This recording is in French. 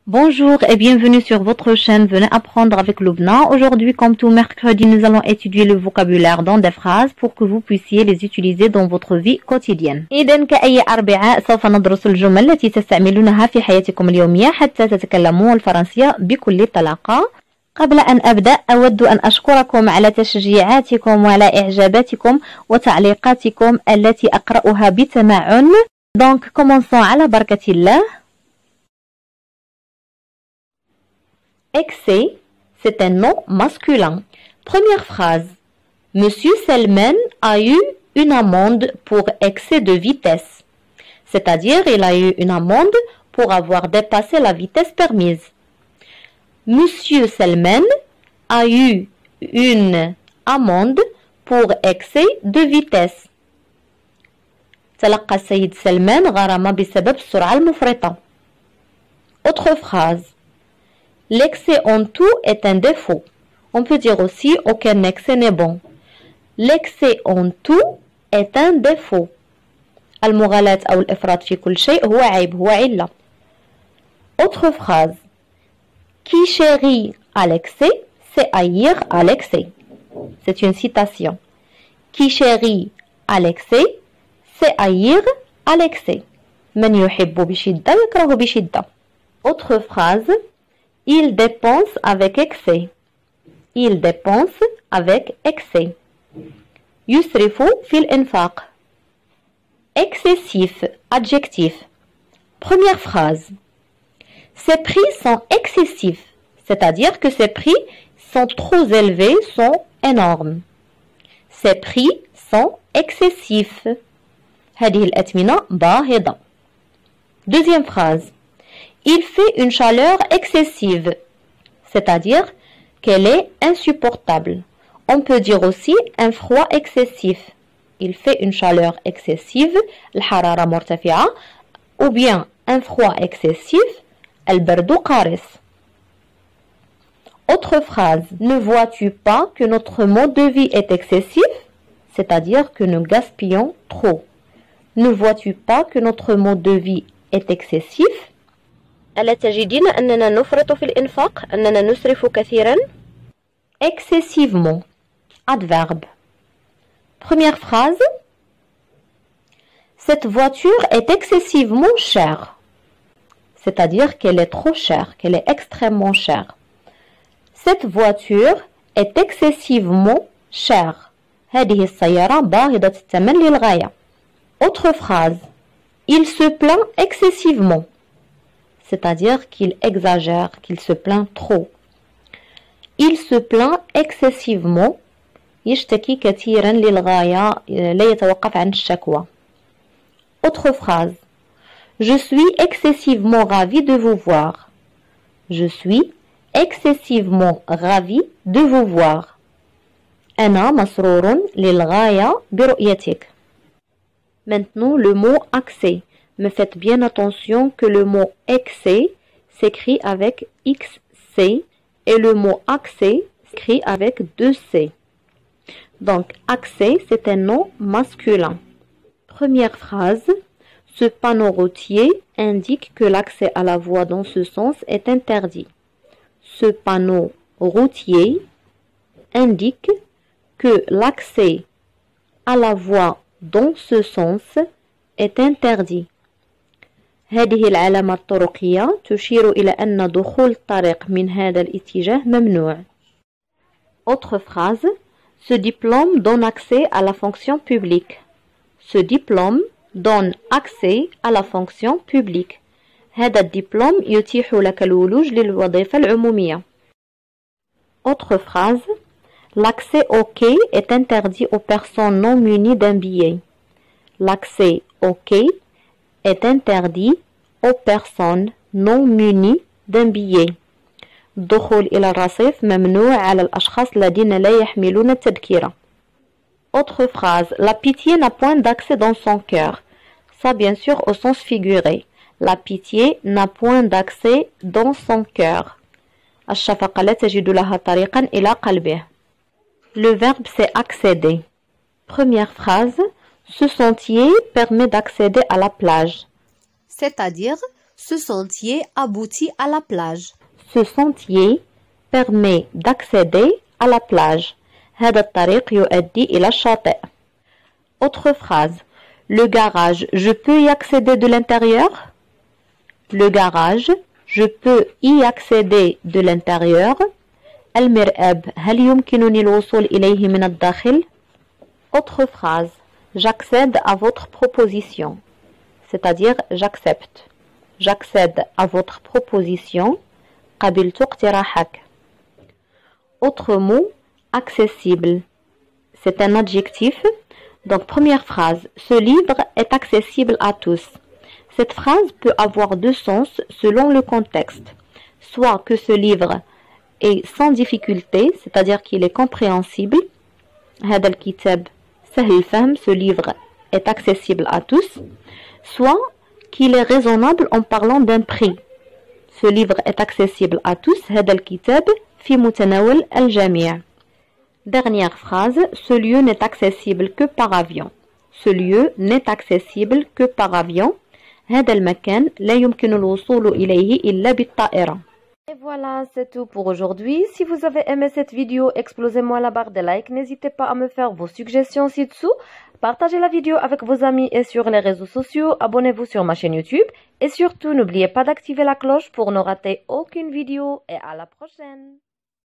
Bonjour et bienvenue sur votre chaîne Venez apprendre avec Lubna. Aujourd'hui, comme tout mercredi, nous allons étudier le vocabulaire dans des phrases pour que vous puissiez les utiliser dans votre vie quotidienne. إذن كأي أربعاء سوف ندرس الجمل التي تستعملونها في حياتكم اليومية حتى تتكلموا الفرنسية بكل طلاقة. قبل أن أبدأ أود أن أشكركم على تشجيعاتكم وعلى إعجاباتكم وتعليقاتكم التي أقرأها بتمعن. Donc, commençons على بركة الله. Excès, c'est un nom masculin. Première phrase. Monsieur Selman a eu une amende pour excès de vitesse. C'est-à-dire, il a eu une amende pour avoir dépassé la vitesse permise. Monsieur Selman a eu une amende pour excès de vitesse. تلقى السيد سلمان غرامة بسبب السرعة المفرطة. Autre phrase. L'excès en tout est un défaut. On peut dire aussi aucun excès n'est bon. L'excès en tout est un défaut. المغالاة أو الإفراط في كل شيء هو عيب هو علة. Autre phrase. Qui chérit à l'excès, c'est haïr à l'excès. C'est une citation. Qui chérit à l'excès, c'est haïr à l'excès. من يحب بشدة يكره بشدة. Autre phrase. Il dépense avec excès. Il dépense avec excès. يسرف في الإنفاق. Excessif, adjectif. Première phrase. Ces prix sont excessifs, c'est-à-dire que ces prix sont trop élevés, sont énormes. Ces prix sont excessifs. هذه الأثمنة باهظة. Deuxième phrase. Il fait une chaleur excessive, c'est-à-dire qu'elle est insupportable. On peut dire aussi un froid excessif. Il fait une chaleur excessive, الحرارة مرتفعة, ou bien un froid excessif, البرد قارس. Autre phrase. Ne vois-tu pas que notre mode de vie est excessif, c'est-à-dire que nous gaspillons trop. Ne vois-tu pas que notre mode de vie est excessif? ألا تجدين أننا نفرط في الإنفاق؟ أننا نسرف كثيرا؟ Excessivement. Adverbe. Première phrase. Cette voiture est excessivement chère. C'est-à-dire qu'elle est trop chère, qu'elle est extrêmement chère. Cette voiture est excessivement chère. هذه السيارة باهظة الثمن للغاية. Autre phrase. Il se plaint excessivement. C'est-à-dire qu'il exagère, qu'il se plaint trop. Il se plaint excessivement. يشتكي كثيرا للغاية لا يتوقف عن الشكوى. Autre phrase. Je suis excessivement ravi de vous voir. Je suis excessivement ravi de vous voir. أنا مسرور للغاية برؤيتك. Maintenant le mot accès. Mais faites bien attention que le mot excès s'écrit avec XC et le mot accès s'écrit avec 2C. Donc, accès, c'est un nom masculin. Première phrase. Ce panneau routier indique que l'accès à la voie dans ce sens est interdit. Ce panneau routier indique que l'accès à la voie dans ce sens est interdit. هذه العلامة الطرقية تشير إلى أن دخول الطريق من هذا الاتجاه ممنوع. Autre phrase. Ce diplôme donne accès à la fonction publique. Ce diplôme donne accès à la fonction publique. هذا الدبلوم يتيح لك الولوج للوظيفة العمومية. Autre phrase. L'accès au quai est interdit aux personnes non munies d'un billet. L'accès au quai est interdit aux personnes non munies d'un billet. الدخول إلى الرصيف ممنوع على الأشخاص الذين لا يحملون التذكرة. Autre phrase. La pitié n'a point d'accès dans son cœur. Ça bien sûr au sens figuré. La pitié n'a point d'accès dans son cœur. الشفقة لا تجد لها طريقا إلى قلبه. Le verbe c'est accéder. Première phrase. Ce sentier permet d'accéder à la plage. C'est-à-dire, Ce sentier aboutit à la plage. Ce sentier permet d'accéder à la plage. هذا الطريق يؤدي إلى الشاطئ. Autre phrase. Le garage, je peux y accéder de l'intérieur? Le garage, je peux y accéder de l'intérieur. المرآب, هل يمكنني الوصول إليه من الداخل? Autre phrase. J'accède à votre proposition. C'est-à-dire j'accepte. J'accède à votre proposition. قبلت اقتراحك. Autre mot, accessible. C'est un adjectif. Donc, première phrase. Ce livre est accessible à tous. Cette phrase peut avoir deux sens selon le contexte. Soit que ce livre est sans difficulté, c'est-à-dire qu'il est compréhensible. هذا الكتاب سهل الفهم. Ce livre est accessible à tous. Soit qu'il est raisonnable en parlant d'un prix. Ce livre est accessible à tous. هذا الكتاب في متناول الجميع. Dernière phrase, ce lieu n'est accessible que par avion. Ce lieu n'est accessible que par avion. هذا المكان لا يمكن الوصول إليه إلا بالطائرة. Et voilà, c'est tout pour aujourd'hui. Si vous avez aimé cette vidéo, explosez-moi la barre de like. N'hésitez pas à me faire vos suggestions ci-dessous. Partagez la vidéo avec vos amis et sur les réseaux sociaux. Abonnez-vous sur ma chaîne YouTube. Et surtout, n'oubliez pas d'activer la cloche pour ne rater aucune vidéo. Et à la prochaine.